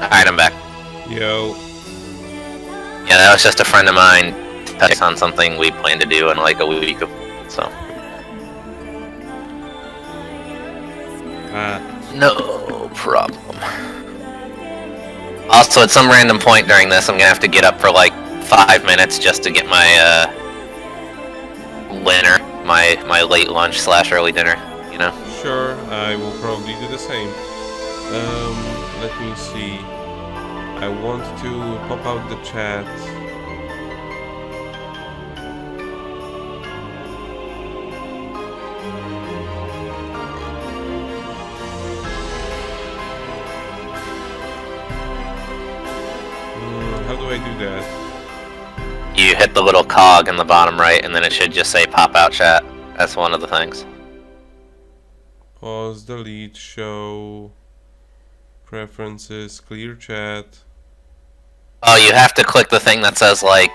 Alright, I'm back. Yo. Yeah, that was just a friend of mine touched on something we plan to do in like a week, so. No problem. Also, at some random point during this, I'm gonna have to get up for like 5 minutes just to get my dinner, my late lunch / early dinner. You know. Sure, I will probably do the same. Let me see. I want to pop out the chat. How do I do that? You hit the little cog in the bottom right, and then it should just say pop out chat. That's one of the things. Pause, delete, show, preferences, clear chat. Oh, you have to click the thing that says like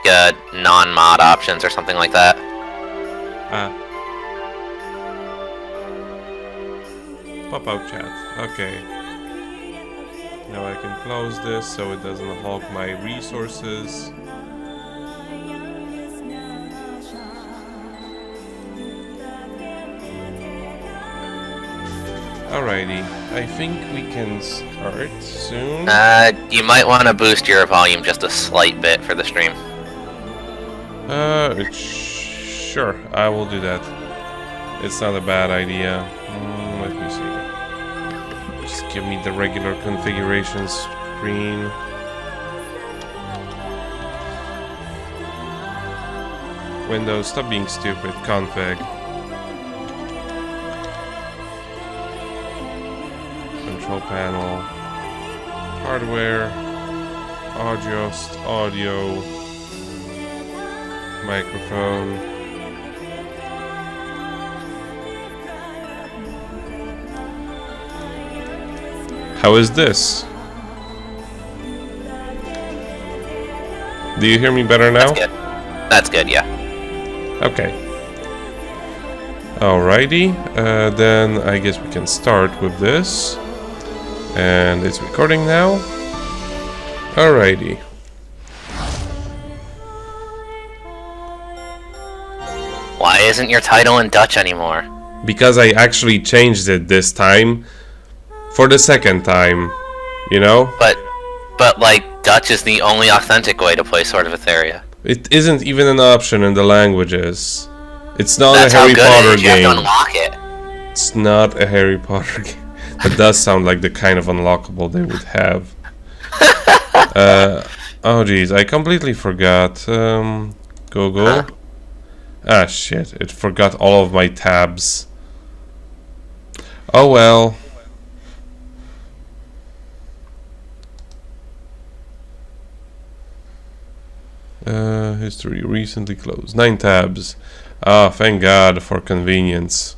non-mod options or something like that. Pop out chat. Okay. Now I can close this so it doesn't hog my resources. Alrighty, I think we can start soon. You might want to boost your volume just a slight bit for the stream. Sure, I will do that. It's not a bad idea. Let me see. Just give me the regular configuration screen. Windows, stop being stupid. Config. Control panel, hardware, audio, microphone. How is this? Do you hear me better now? That's good. That's good, yeah. Okay. Alrighty, then I guess we can start with this. And it's recording now. Alrighty. Why isn't your title in Dutch anymore? Because I actually changed it this time. For the second time. You know? But like, Dutch is the only authentic way to play Sword of Etheria. It isn't even an option in the languages. It's not That's a Harry Potter you game. have to unlock it. It's not a Harry Potter game. That does sound like the kind of unlockable they would have. Oh geez, I completely forgot. Google. Huh? Ah shit, it forgot all of my tabs. Oh well. History recently closed. 9 tabs. Ah, thank God for convenience.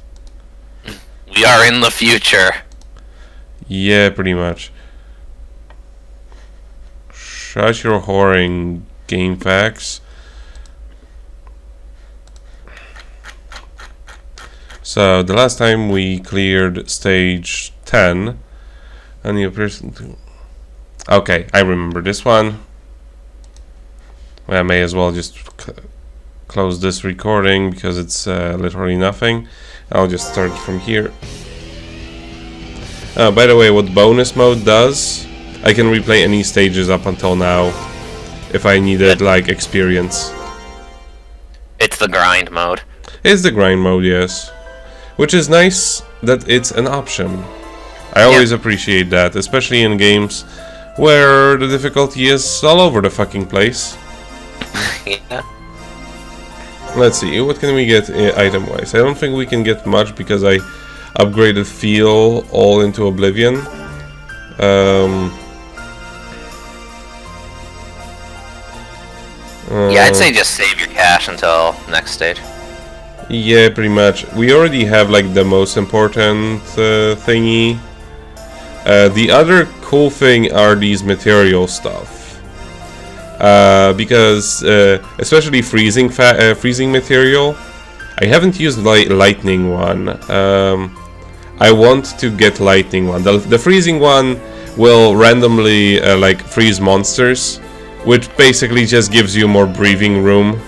We are in the future. Yeah, pretty much. Shut your whoring, game facts. So, the last time we cleared stage 10, and the person. Okay, I remember this one. I may as well just close this recording because it's literally nothing. I'll just start from here. By the way, what bonus mode does, I can replay any stages up until now if I needed like experience. It's the grind mode. It's the grind mode, yes. Which is nice that it's an option. I always appreciate that, especially in games where the difficulty is all over the fucking place. Yeah. Let's see, what can we get item wise? I don't think we can get much because I upgraded Feel all into Oblivion. Yeah, I'd say just save your cash until next stage. Yeah, pretty much. We already have like the most important thingy. The other cool thing are these material stuff. Because especially freezing material, I haven't used lightning one. I want to get lightning one. The freezing one will randomly like freeze monsters, which basically just gives you more breathing room.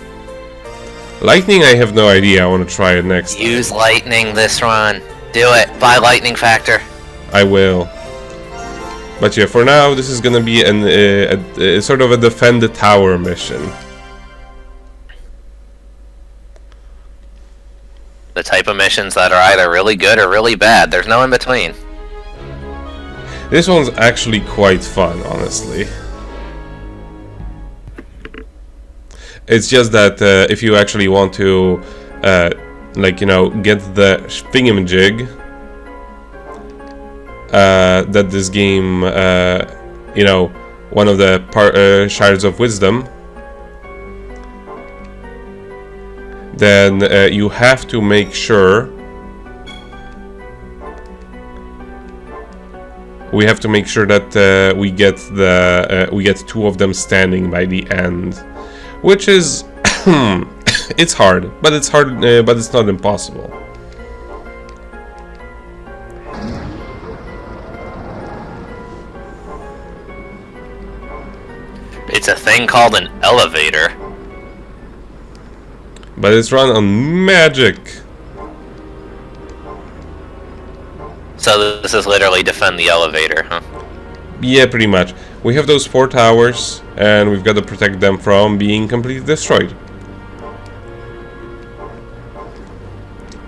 Lightning, I have no idea. I want to try it next. Use lightning this run. Do it. Buy lightning factor. I will. But yeah, for now, this is gonna be a sort of a defend the tower mission. The type of missions that are either really good or really bad. There's no in between. This one's actually quite fun, honestly. It's just that if you actually want to, like, you know, get the thingamajig, that this game, you know, one of the shards of wisdom, then you have to make sure that we get two of them standing by the end, which is it's hard, but it's not impossible. It's a thing called an elevator. But it's run on magic. So this is literally defend the elevator, huh? Yeah, pretty much. We have those 4 towers, and we've got to protect them from being completely destroyed.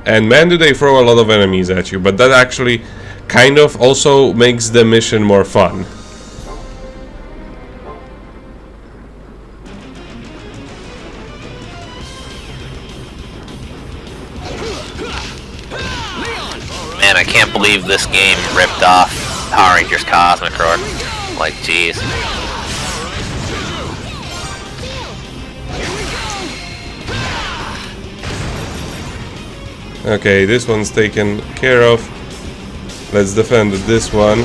And man, do they throw a lot of enemies at you, but that actually kind of also makes the mission more fun. Man, I can't believe this game ripped off Power Rangers Cosmic Roar. Like, jeez. Okay, this one's taken care of. Let's defend this one.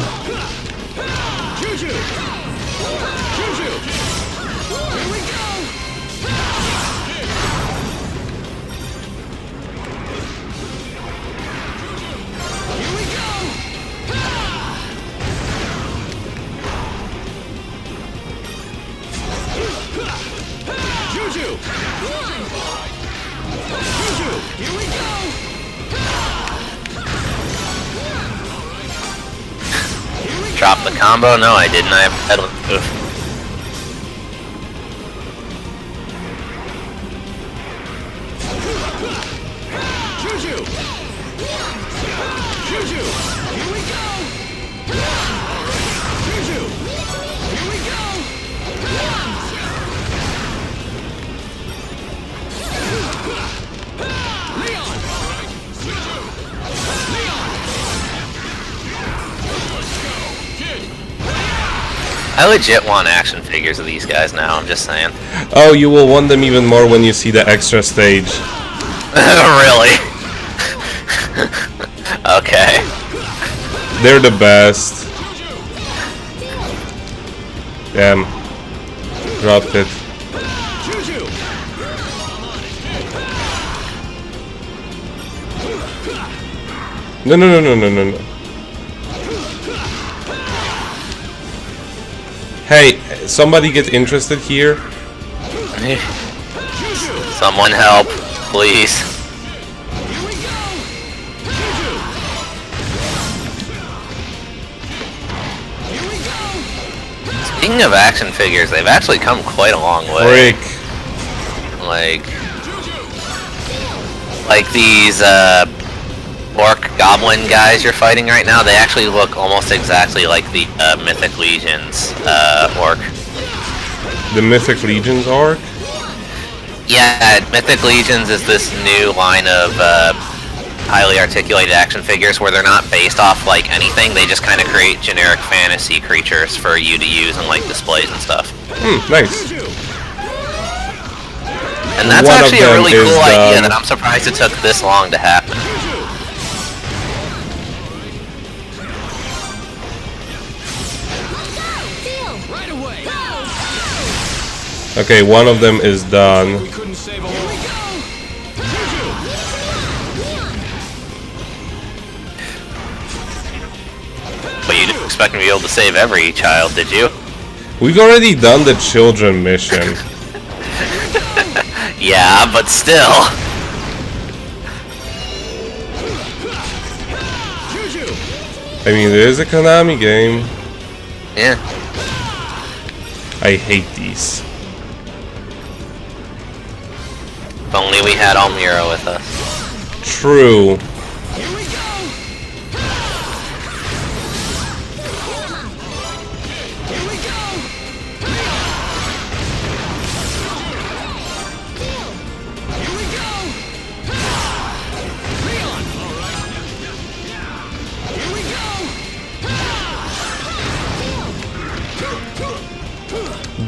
Drop the combo? No, I didn't. I have oof. I legit want action figures of these guys now, I'm just saying. Oh, you will want them even more when you see the extra stage. Really? Okay. They're the best. Damn. Dropped it. No. Hey, somebody get interested here? Someone help, please. Speaking of action figures, they've actually come quite a long way. Frick. Like these orc goblin guys you're fighting right now, they actually look almost exactly like the Mythic Legions orc. The Mythic Legions orc? Yeah, Mythic Legions is this new line of highly articulated action figures where they're not based off like anything, they just kind of create generic fantasy creatures for you to use in like displays and stuff. Nice. And that's One actually a really cool idea that I'm surprised it took this long to happen. Okay, one of them is done. But you expect expect me to be able to save every child, did you? We've already done the children mission. Yeah, but still. I mean, it is a Konami game. Yeah. I hate these. If only we had Almira with us. True.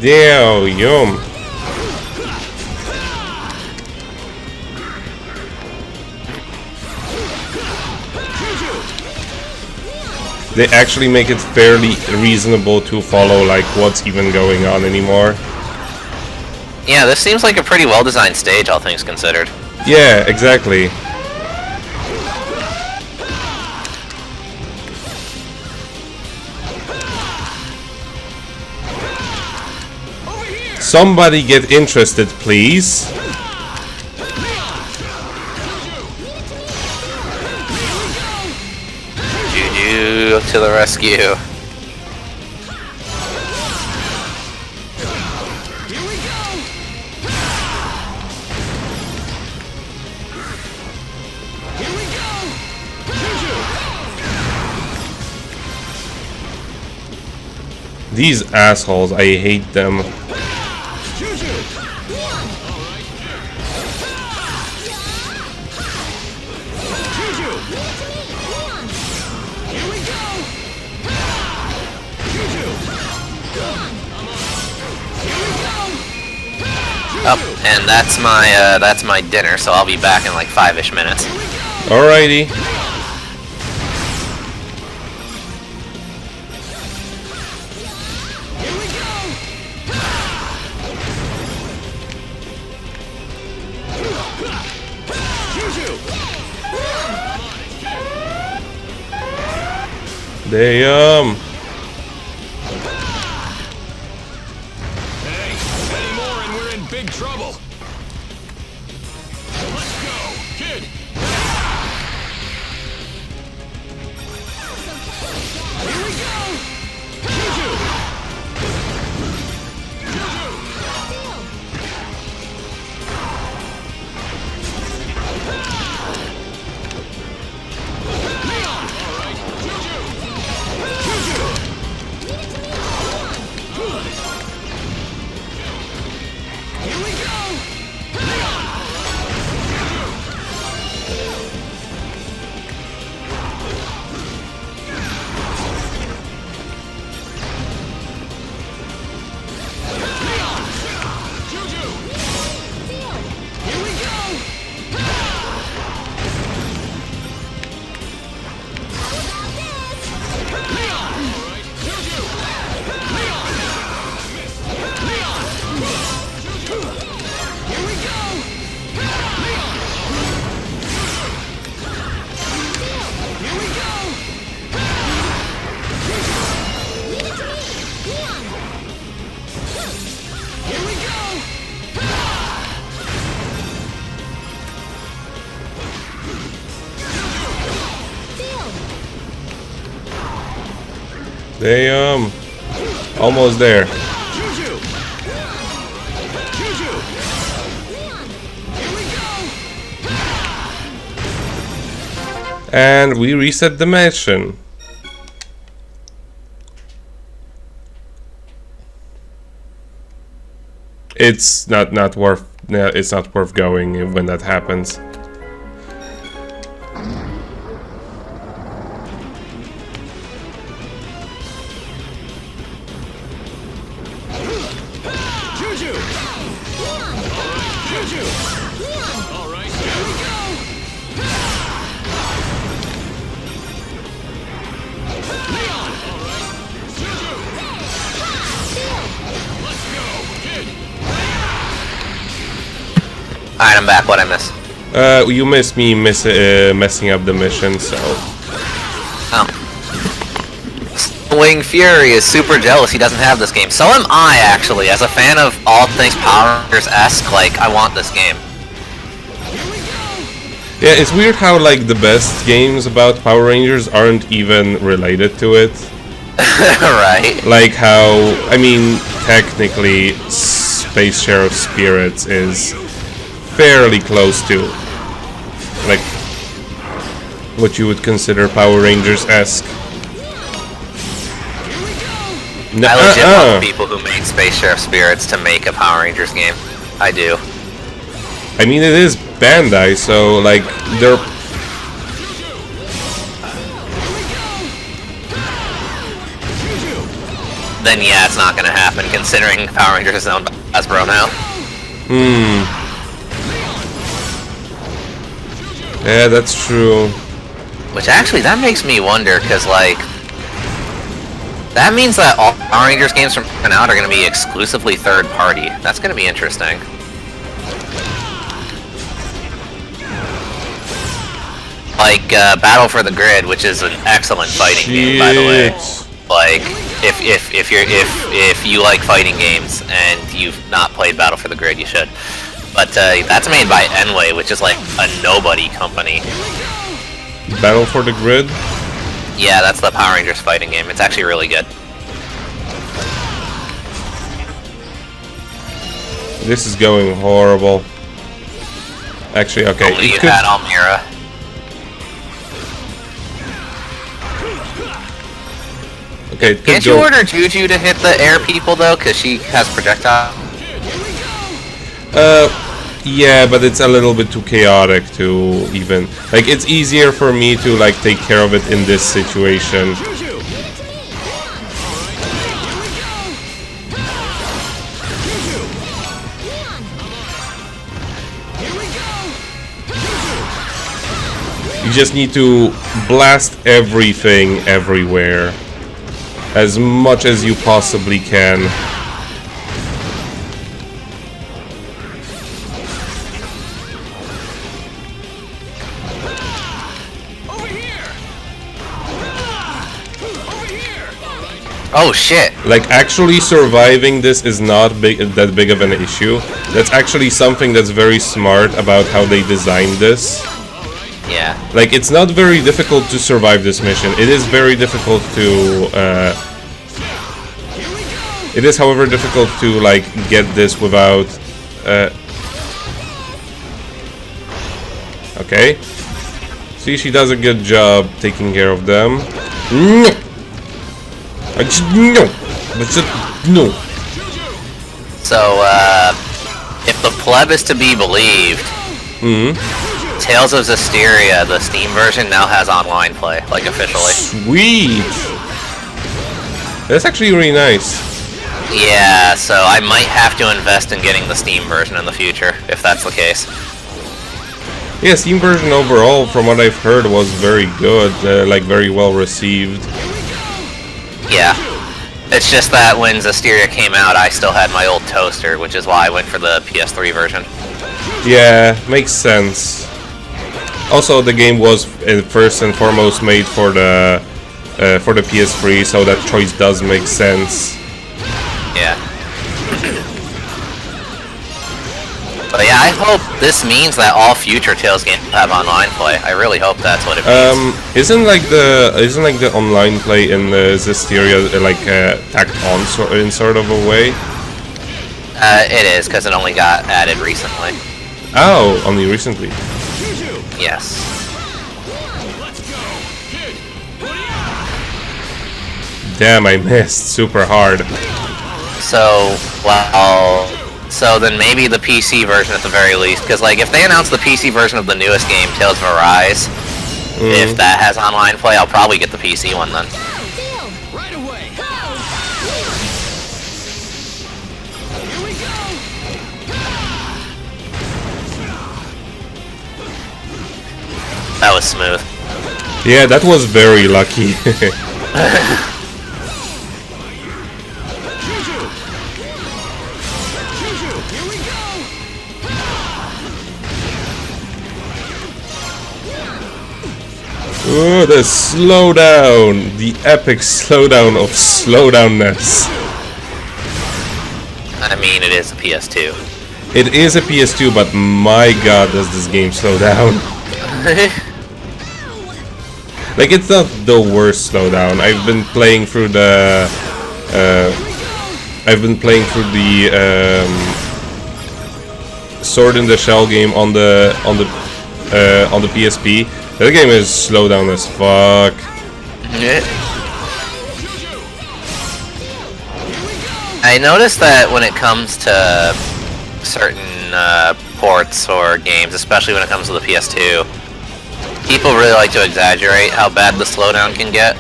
Damn. They actually make it fairly reasonable to follow like what's even going on anymore. Yeah, this seems like a pretty well-designed stage, all things considered. Yeah, exactly. Somebody get interested, please. Juju to the rescue. These assholes, I hate them. Oh, and that's my dinner, so I'll be back in like 5-ish minutes. Alrighty. Damn. Hey, any more and we're in big trouble. Let's go, kid. Here we go. Juju. Leon. All right. Juju. Here we go! Leon! Leon! Juju! Here we go! Leon! Alright, Juju! Leon! Leon! Juju! Here we go! Leon! Here we go! Here we go! Damn. Almost there. Juju! Juju! Here we go! And we reset the mission. It's not worth. It's not worth going when that happens. Juju! Juju! All right, here we go! Leon! All right, Juju! Let's go, kid! Alright, I'm back. What'd I miss? You missed me messing up the mission, so Oh. Wing Fury is super jealous he doesn't have this game. So am I, actually. As a fan of all things Power Rangers-esque, like, I want this game. Yeah, it's weird how, like, the best games about Power Rangers aren't even related to it. Right. Like how, I mean, technically, Space Sheriff Spirits is fairly close to, like, what you would consider Power Rangers-esque. No, I legit want the people who made Space Sheriff Spirits to make a Power Rangers game. I do. I mean, it is Bandai, so, like, they're... Then yeah, it's not gonna happen, considering Power Rangers is owned by Hasbro now. Yeah, that's true. Which actually, that makes me wonder, because, like... That means that all Power Rangers games from now on are gonna be exclusively third-party. That's gonna be interesting. Like, Battle for the Grid, which is an excellent fighting game, by the way. Like, if you like fighting games and you've not played Battle for the Grid, you should. But that's made by Enway, which is like a nobody company. Battle for the Grid? Yeah, that's the Power Rangers fighting game. It's actually really good. This is going horrible. Actually, okay. Only you had Almira. Okay, it could Can't you order Juju to hit the air people though, because she has projectile? Yeah, but it's a little bit too chaotic to even... Like, it's easier for me to, like, take care of it in this situation. You just need to blast everything everywhere. As much as you possibly can. Oh shit! Like, actually surviving this is not that big of an issue. That's actually something that's very smart about how they designed this. Yeah. Like, it's not very difficult to survive this mission. It is very difficult to, it is, however, difficult to, like, get this without, okay. See, she does a good job taking care of them. I just, no! That's just, no! So, if the pleb is to be believed, Tales of Etheria, the Steam version, now has online play, like, officially. Sweet! That's actually really nice. Yeah, so I might have to invest in getting the Steam version in the future, if that's the case. Yeah, Steam version overall, from what I've heard, was very good, like, very well received. Yeah. It's just that when Etheria came out, I still had my old toaster, which is why I went for the PS3 version. Yeah, makes sense. Also, the game was first and foremost made for the PS3, so that choice does make sense. Yeah. But yeah, I hope this means that all future Tales games will have online play. I really hope that's what it means. Isn't the online play in Etheria like tacked on in sort of a way? It is, because it only got added recently. Oh, only recently. Yes. Damn, I missed super hard. So, well, so then maybe the PC version at the very least, because like if they announce the PC version of the newest game, Tales of Arise, if that has online play, I'll probably get the PC one then. Right away. Here we go. That was smooth. Yeah, that was very lucky. Oh, the slowdown! The epic slowdown of slowdownness. I mean, it is a PS2. It is a PS2, but my god, does this game slow down. Like, it's not the worst slowdown. I've been playing through the... Sword in the Shell game on the PSP. That game is slow down as fuck. I noticed that when it comes to certain ports or games, especially when it comes to the PS2, people really like to exaggerate how bad the slowdown can get.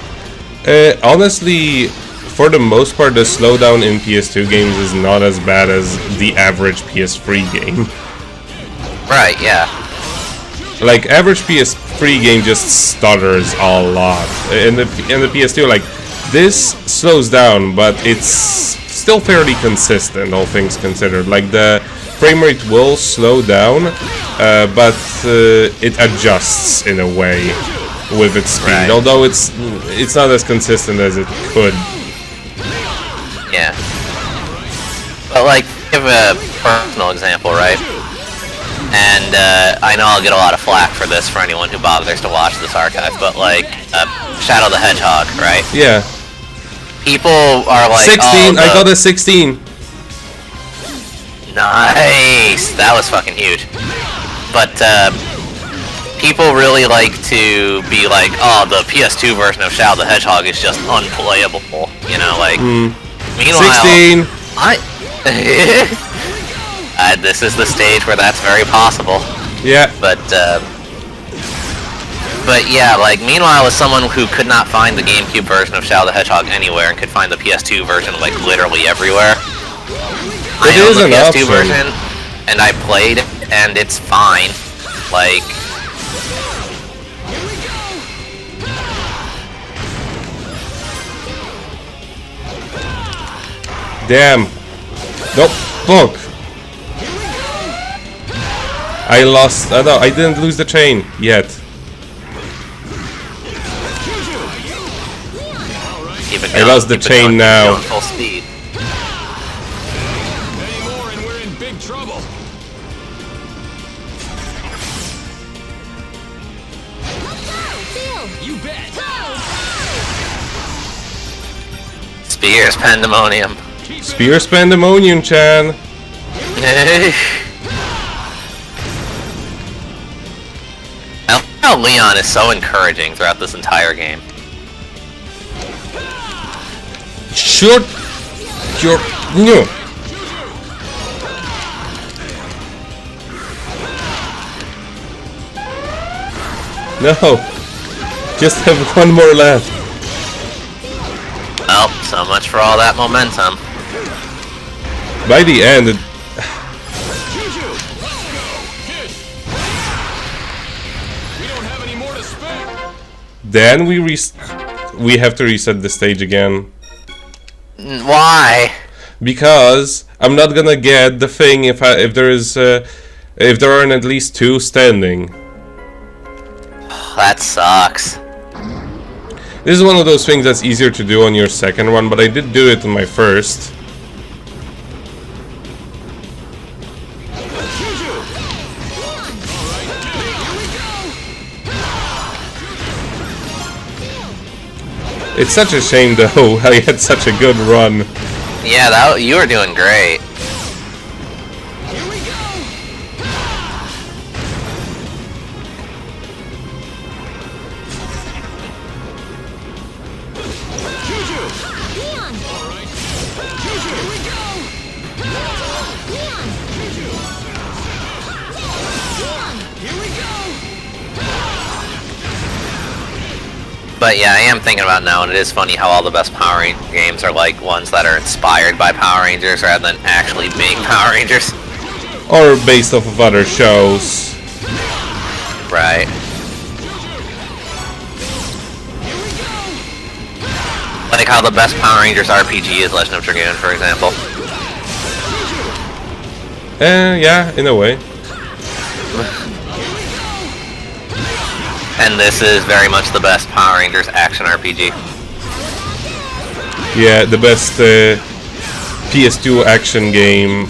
Honestly, for the most part, the slowdown in PS2 games is not as bad as the average PS3 game. Right, yeah. Like, average PS3 game just stutters a lot. In the PS2, like, this slows down, but it's still fairly consistent, all things considered. Like, the frame rate will slow down, but it adjusts in a way with its speed. Right. Although it's not as consistent as it could. Yeah. But, like, give a personal example, right? And I know I'll get a lot of flack for this for anyone who bothers to watch this archive, but, like, Shadow the Hedgehog, right? Yeah. People are like, 16! oh, I got a 16! Nice! That was fucking huge. But, people really like to be like, oh, the PS2 version of Shadow the Hedgehog is just unplayable, you know, like... Meanwhile, 16! This is the stage where that's very possible. Yeah. But yeah, like, meanwhile, as someone who could not find the GameCube version of Shadow the Hedgehog anywhere and could find the PS2 version, like, literally everywhere, I own the PS2 version, and I played it, and it's fine. Like... Damn. Nope. Fuck. I lost... no, I didn't lose the chain yet. I lost the chain now. Full speed. Any more and we're in big trouble. You bet. Spears Pandemonium. Spears Pandemonium, Chan. I love how Leon is so encouraging throughout this entire game. Shut your... No. No. Just have one more left. Well, so much for all that momentum. By the end, it... We don't have any more to spare. then we have to reset the stage again. Why? Because I'm not gonna get the thing if there aren't at least two standing. That sucks. This is one of those things that's easier to do on your second one, but I did do it on my first. It's such a shame though, I had such a good run. Yeah, you were doing great. But yeah, I am thinking about now, and it is funny how all the best Power Ranger games are like ones that are inspired by Power Rangers rather than actually being Power Rangers. Or based off of other shows. Right. Like how the best Power Rangers RPG is Legend of Dragoon, for example. Yeah, in a way. And this is very much the best Power Rangers action RPG. Yeah, the best PS2 action game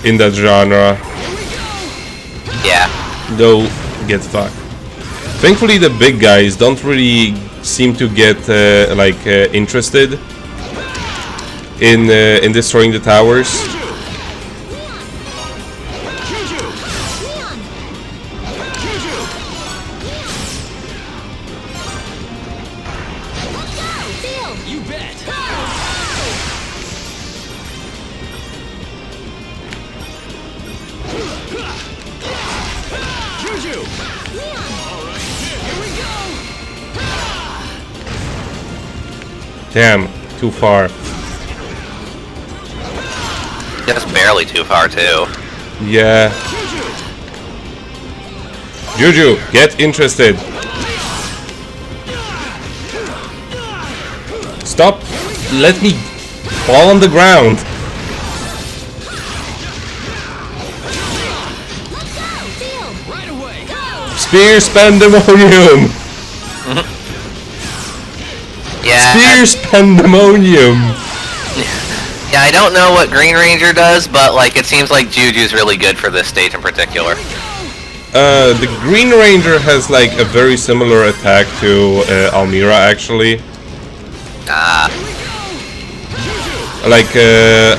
in that genre. Yeah. Go get fucked. Thankfully, the big guys don't really seem to get interested in destroying the towers. You bet. Juju. All right, here we go. Damn, too far. Just barely too far, too. Yeah. Juju, get interested. Stop. Let me fall on the ground. Right away. Spears pandemonium. Yeah. Spears pandemonium. Yeah, I don't know what Green Ranger does, but like it seems like Juju's really good for this stage in particular. The Green Ranger has like a very similar attack to Almira actually. Like a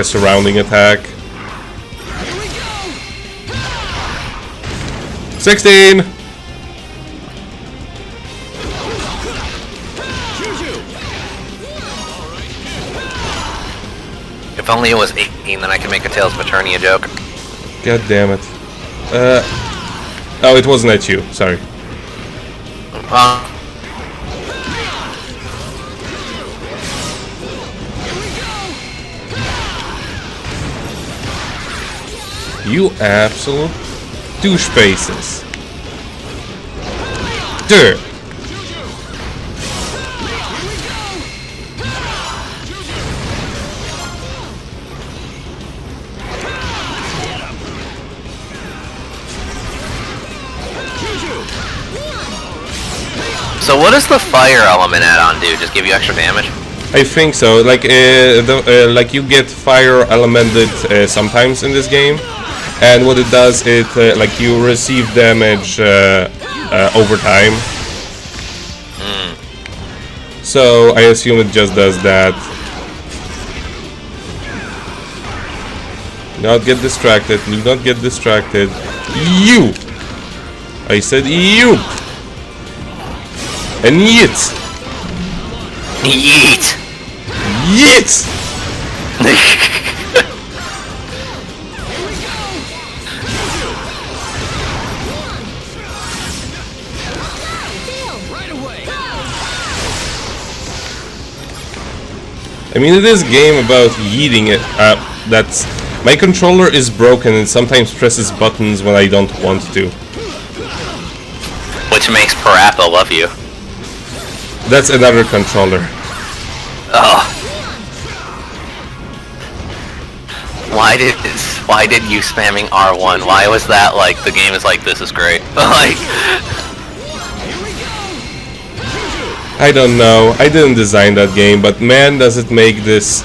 surrounding attack. 16. If only it was 18, then I could make a Tales of Eternia joke. God damn it. Oh, it wasn't at you. Sorry. You absolute douche faces. Dude. So what does the fire element add-on do? Just give you extra damage? I think so. Like, like you get fire elemented sometimes in this game, and what it does, it like you receive damage over time. So I assume it just does that. Not get distracted. Do not get distracted. You. I said you. And yeet. Yeet! Yeet. Right away. I mean, it is a game about yeeting it. That's my controller is broken and sometimes presses buttons when I don't want to. Which makes Parappa love you. That's another controller. Oh. Why did you spamming R1? Why was that like the game is like this is great? Like I don't know. I didn't design that game, but man, does it make this?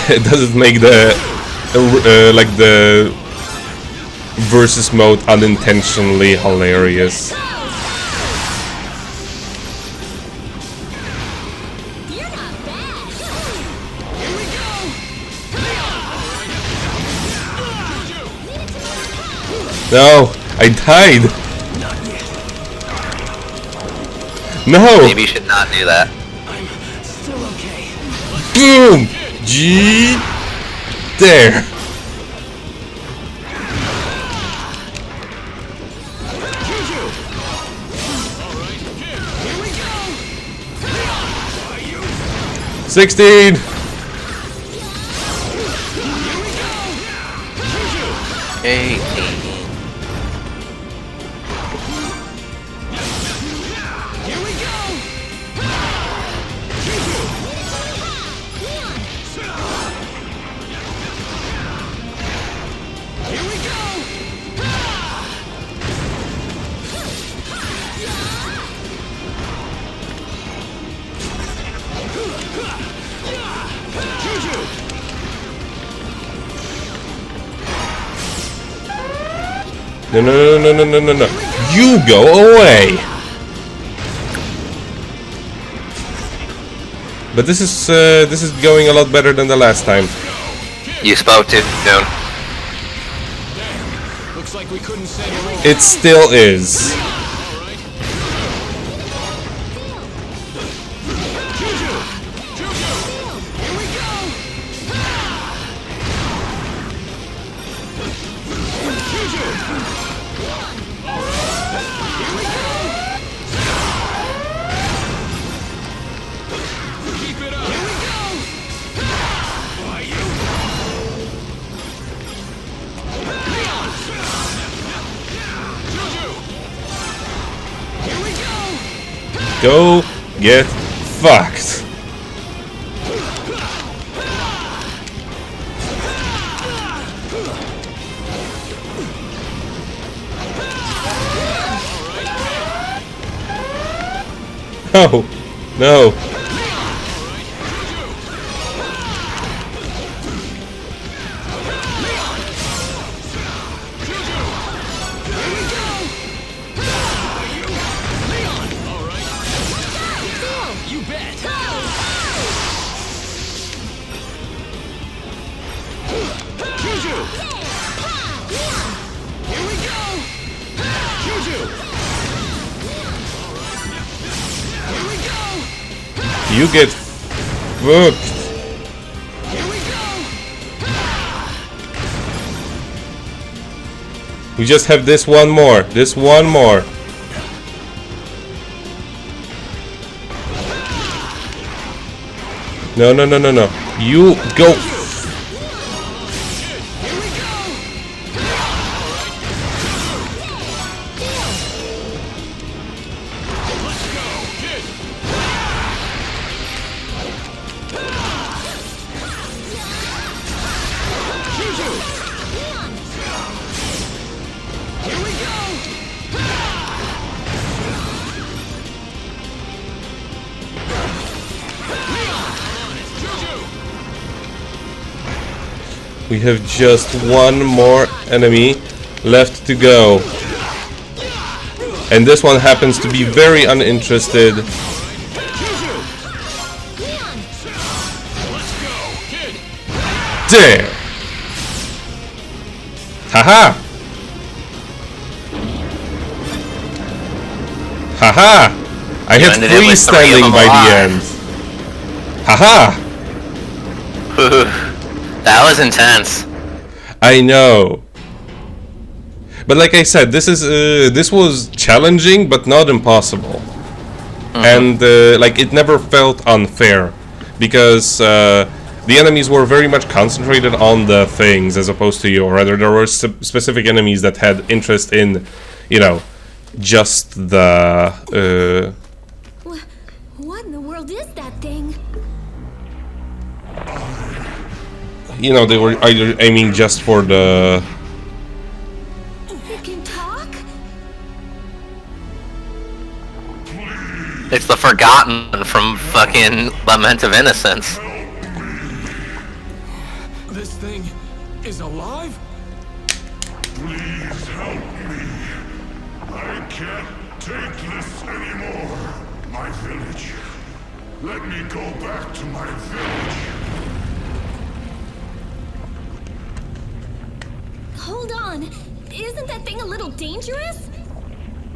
Does it make the like the versus mode unintentionally hilarious? No, I died. No. maybe you should not do that. I'm still okay. Boom. G. There. Juju. All right, here we go. 16. Juju. 18. Here we go. Here we go. No, no, no, no, no, no, no, no. You go away! But this is going a lot better than the last time. You spoke too soon. Looks like we couldn't say it all. It still is. Go get fucked. No, no. You bet. Juju. Here we go. Juju. Here we go. You get fucked. Here we go. We just have this one more. This one more. No, no, no, no, no. You go. Here we go. Let's go, kid. Juju. Here we go. We have just one more enemy left to go. And this one happens to be very uninterested. There! Haha! Haha! I had ended it three with three of standing them by the alive. end. Haha! That was intense. I know. But like I said, this was challenging but not impossible. And like it never felt unfair because the enemies were very much concentrated on the things as opposed to you, or rather there were specific enemies that had interest in, you know, just the What in the world is that thing? you know, they were either aiming just for the It can talk? It's the Forgotten from fucking Lament of Innocence. This thing is alive? Please help me. I can't take this anymore. My village. Let me go back to my village. Hold on. Isn't that thing a little dangerous?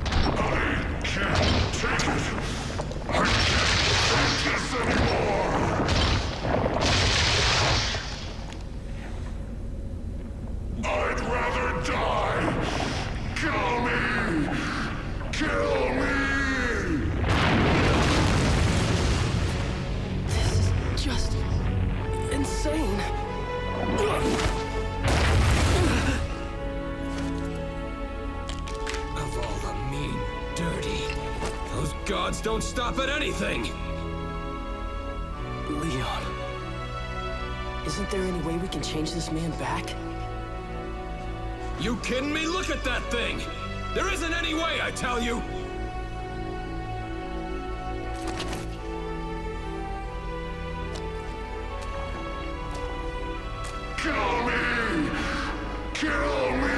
I can't take it. I can't take this anymore. I'd rather die. Kill me. Kill me. Just insane. Of all the mean, dirty, those gods don't stop at anything. Leon, isn't there any way we can change this man back? You kidding me? Look at that thing! There isn't any way, I tell you! Kill me. Kill me.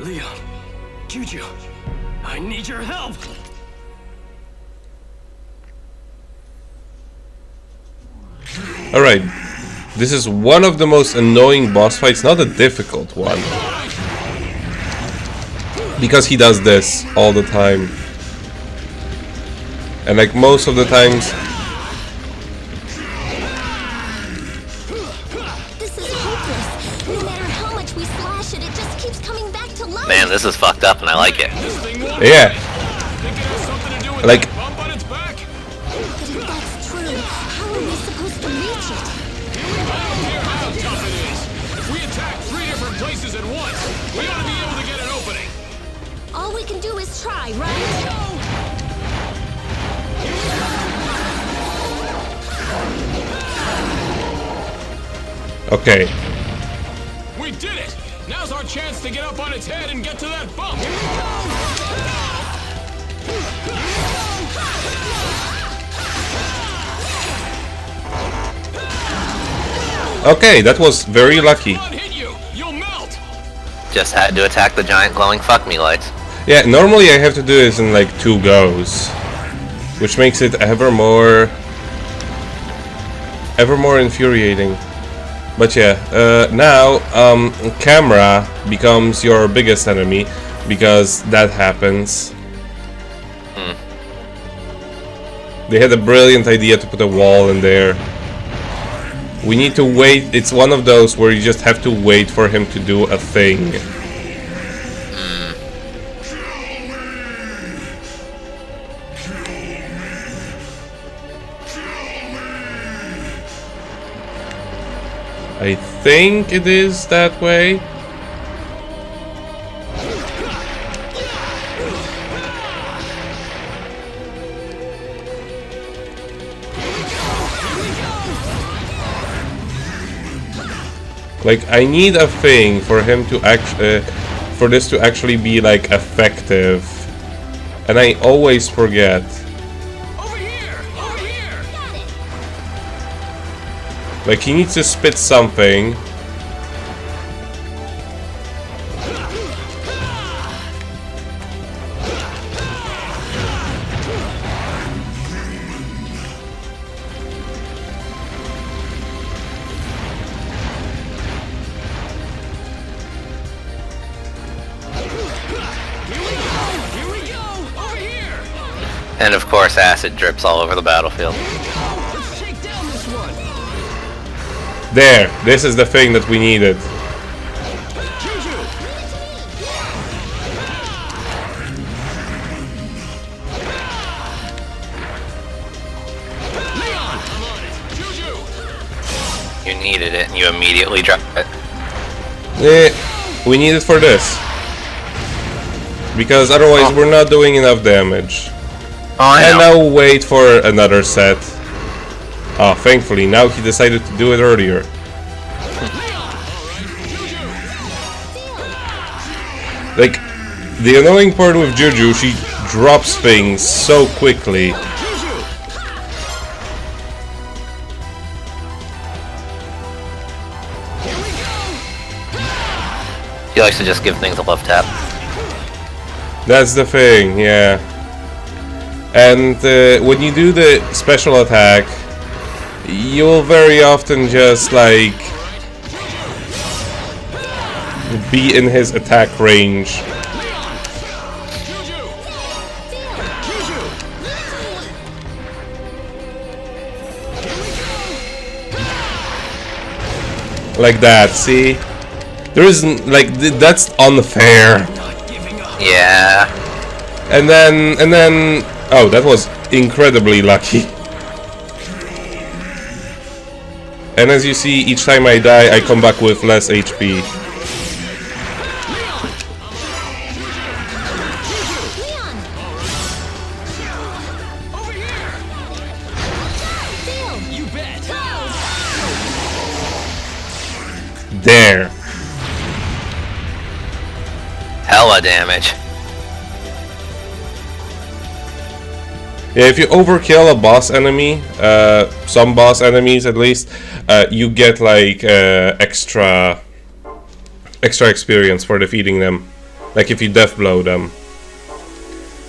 Leon, Juju, I need your help. Alright, this is one of the most annoying boss fights, not a difficult one. Because he does this all the time. And like most of the times... This is hopeless. No matter how much we slash it, it just keeps coming back to life. Man, this is fucked up and I like it. This thing won't Yeah, think it has something to do with like... that bump on its back? But if that's true, how are we supposed to reach it? I don't care how tough it is. If we attack 3 different places at once, we ought to be able to get an opening. All we can do is try, right? Okay. We did it! Now's our chance to get up on its head and get to that bump! Okay, that was very lucky. Not hit you! You'll melt! Just had to attack the giant glowing fuck me lights. Yeah, normally I have to do this in like 2 goes. Which makes it ever more infuriating. But yeah, now camera becomes your biggest enemy because that happens. They had a brilliant idea to put a wall in there. We need to wait. It's one of those where you just have to wait for him to do a thing. I think it is that way. Like, I need a thing for him to for this to actually be like effective, and I always forget. Over here! Over here! Got it. Like, he needs to spit something. Here we go! Over here! And of course acid drips all over the battlefield. Let's shake down this one! There, this is the thing that we needed. Juju! Leon! I'm on it! Juju! You needed it and you immediately dropped it. We need it for this. Because otherwise we're not doing enough damage. Oh, I And know. now wait for another set. Oh, thankfully, now he decided to do it earlier. Like, the annoying part with Juju, she drops things so quickly. He likes to just give things a left tap. That's the thing, yeah. And when you do the special attack, you'll very often just like be in his attack range. Like that, see? There isn't, like, that's unfair. Yeah. And then, oh, that was incredibly lucky. And as you see, each time I die, I come back with less HP. Leon! Over here! Seal! You bet! There. Hella damage. Yeah, if you overkill a boss enemy, some boss enemies at least, you get like extra experience for defeating them. like if you death blow them.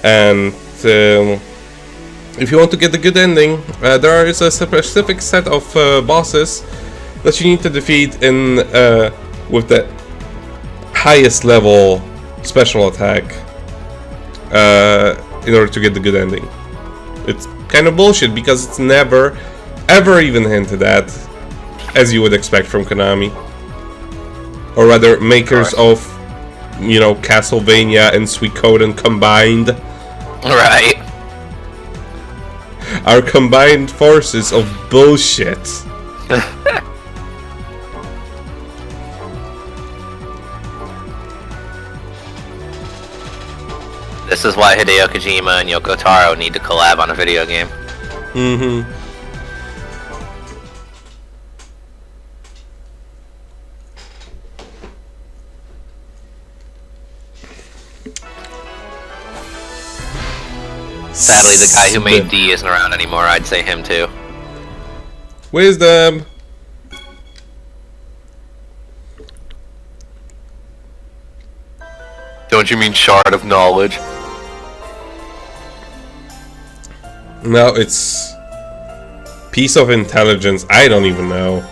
And if you want to get the good ending, there is a specific set of bosses that you need to defeat in with the highest level special attack in order to get the good ending. It's kind of bullshit because it's never ever even hinted at, as you would expect from Konami, or rather makers of, you know, Castlevania and Suikoden combined. Right. Our combined forces of bullshit. This is why Hideo Kojima and Yoko Taro need to collab on a video game. Mm-hmm. Sadly, the guy who made D isn't around anymore. I'd say him too. Wisdom. Don't you mean shard of knowledge? No, it's piece of intelligence. I don't even know.